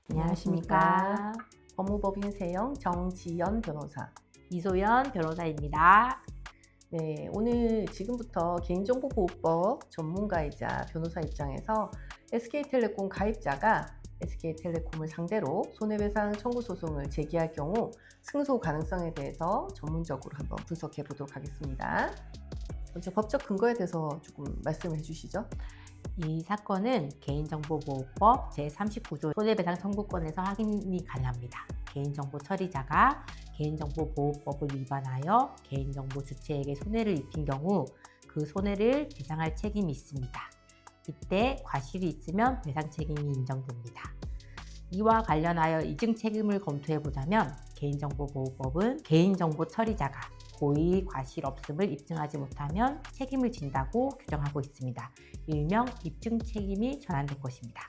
안녕하십니까. 법무법인 세영 정지연 변호사. 이소연 변호사입니다. 네, 오늘 지금부터 개인정보보호법 전문가이자 변호사 입장에서 SK텔레콤 가입자가 SK텔레콤을 상대로 손해배상 청구 소송을 제기할 경우 승소 가능성에 대해서 전문적으로 한번 분석해 보도록 하겠습니다. 먼저 법적 근거에 대해서 조금 말씀을 해주시죠. 이 사건은 개인정보보호법 제39조 손해배상 청구권에서 확인이 가능합니다. 개인정보 처리자가 개인정보보호법을 위반하여 개인정보 주체에게 손해를 입힌 경우 그 손해를 배상할 책임이 있습니다. 이때 과실이 있으면 배상 책임이 인정됩니다. 이와 관련하여 이증 책임을 검토해 보자면 개인정보보호법은 개인정보 처리자가 고의 과실 없음을 입증하지 못하면 책임을 진다고 규정하고 있습니다. 일명 입증 책임이 전환된 것입니다.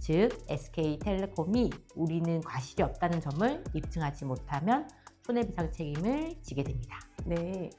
즉 SK텔레콤이 우리는 과실이 없다는 점을 입증하지 못하면 손해배상 책임을 지게 됩니다. 네,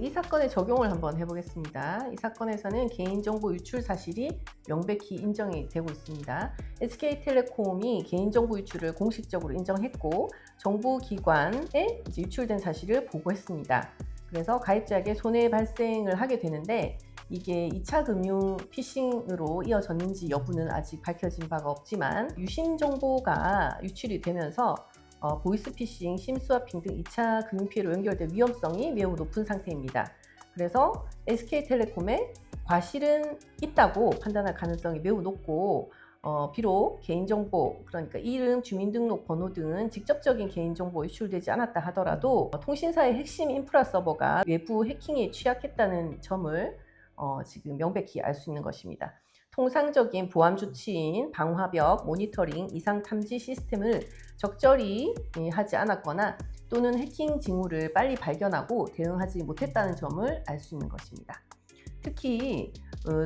이 사건의 적용을 한번 해보겠습니다. 이 사건에서는 개인정보 유출 사실이 명백히 인정이 되고 있습니다. SK텔레콤이 개인정보 유출을 공식적으로 인정했고 정부기관에 유출된 사실을 보고했습니다. 그래서 가입자에게 손해 발생을 하게 되는데 이게 2차 금융 피싱으로 이어졌는지 여부는 아직 밝혀진 바가 없지만 유심 정보가 유출이 되면서 보이스피싱, 심스와핑 등 2차 금융피해로 연결될 위험성이 매우 높은 상태입니다. 그래서 SK텔레콤에 과실은 있다고 판단할 가능성이 매우 높고 비록 개인정보, 그러니까 이름, 주민등록번호 등은 직접적인 개인정보 유출되지 않았다 하더라도 통신사의 핵심 인프라 서버가 외부 해킹에 취약했다는 점을 지금 명백히 알 수 있는 것입니다. 통상적인 보안 조치인 방화벽, 모니터링, 이상 탐지 시스템을 적절히 하지 않았거나 또는 해킹 징후를 빨리 발견하고 대응하지 못했다는 점을 알 수 있는 것입니다. 특히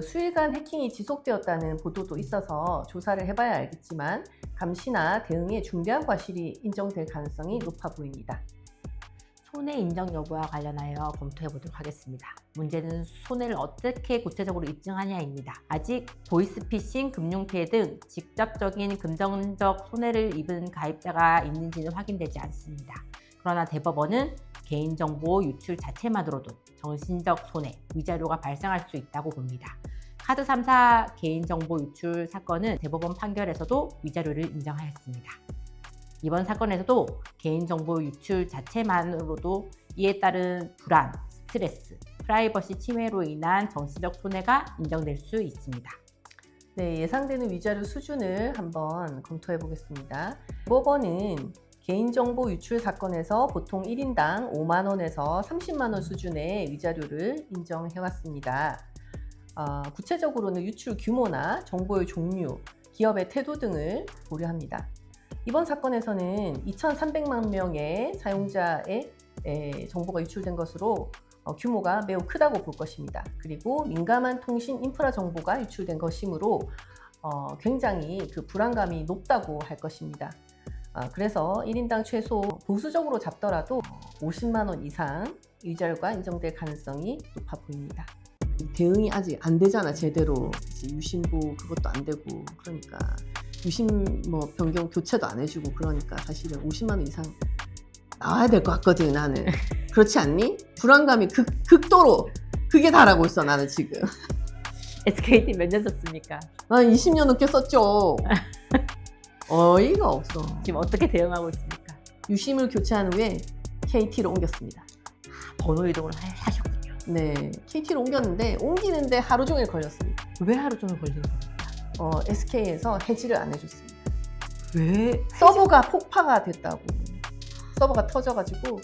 수일간 해킹이 지속되었다는 보도도 있어서 조사를 해봐야 알겠지만 감시나 대응에 중대한 과실이 인정될 가능성이 높아 보입니다. 손해 인정 여부와 관련하여 검토해 보도록 하겠습니다. 문제는 손해를 어떻게 구체적으로 입증하냐입니다. 아직 보이스피싱, 금융피해 등 직접적인 금전적 손해를 입은 가입자가 있는지는 확인되지 않습니다. 그러나 대법원은 개인정보 유출 자체만으로도 정신적 손해, 위자료가 발생할 수 있다고 봅니다. 카드 3사 개인정보 유출 사건은 대법원 판결에서도 위자료를 인정하였습니다. 이번 사건에서도 개인정보 유출 자체만으로도 이에 따른 불안, 스트레스, 프라이버시 침해로 인한 정신적 손해가 인정될 수 있습니다. 네, 예상되는 위자료 수준을 한번 검토해 보겠습니다. 법원은 개인정보 유출 사건에서 보통 1인당 5만 원에서 30만 원 수준의 위자료를 인정해 왔습니다. 구체적으로는 유출 규모나 정보의 종류, 기업의 태도 등을 고려합니다. 이번 사건에서는 2,300만 명의 사용자의 정보가 유출된 것으로 규모가 매우 크다고 볼 것입니다. 그리고 민감한 통신 인프라 정보가 유출된 것이므로 굉장히 그 불안감이 높다고 할 것입니다. 그래서 1인당 최소 보수적으로 잡더라도 50만 원 이상 위자료가 인정될 가능성이 높아 보입니다. 대응이 아직 안 되잖아, 제대로. 유심보 그것도 안 되고, 그러니까 유심 변경 교체도 안 해주고, 그러니까 사실은 50만 원 이상 나와야 될 것 같거든, 나는. 그렇지 않니? 불안감이 극도로 그게 달하고 있어, 나는 지금. SKT 몇 년 썼습니까? 난 20년 넘게 썼죠. 어이가 없어. 지금 어떻게 대응하고 있습니까? 유심을 교체한 후에 KT로 옮겼습니다. 번호 이동을 하셨군요. 네, KT로 옮겼는데 옮기는데 하루 종일 걸렸습니다. 왜 하루 종일 걸리는 겁니까? SK에서 해지를 안 해줬습니다. 왜? 서버가 폭파가 됐다고. 서버가 터져가지고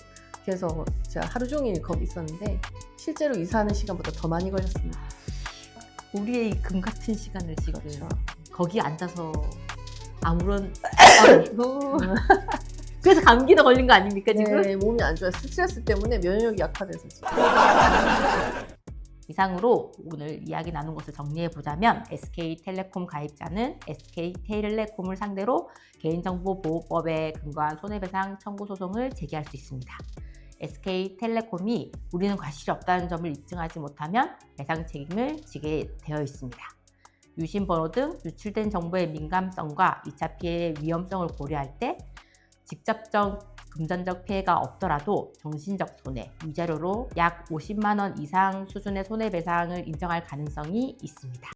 그래서 제가 하루 종일 거기 있었는데 실제로 이사하는 시간보다 더 많이 걸렸습니다. 우리의 이 금 같은 시간을 지금 그렇죠. 거기 앉아서 아무런 그래서 감기도 걸린 거 아닙니까 지금? 네, 몸이 안 좋아요. 스트레스 때문에 면역력이 약화돼서 지금. 이상으로 오늘 이야기 나눈 것을 정리해 보자면 SK텔레콤 가입자는 SK텔레콤을 상대로 개인정보보호법에 근거한 손해배상 청구 소송을 제기할 수 있습니다. SK텔레콤이 우리는 과실이 없다는 점을 입증하지 못하면 배상 책임을 지게 되어 있습니다. 유심번호 등 유출된 정보의 민감성과 2차 피해의 위험성을 고려할 때 직접적 금전적 피해가 없더라도 정신적 손해, 위자료로 약 50만 원 이상 수준의 손해배상을 인정할 가능성이 있습니다.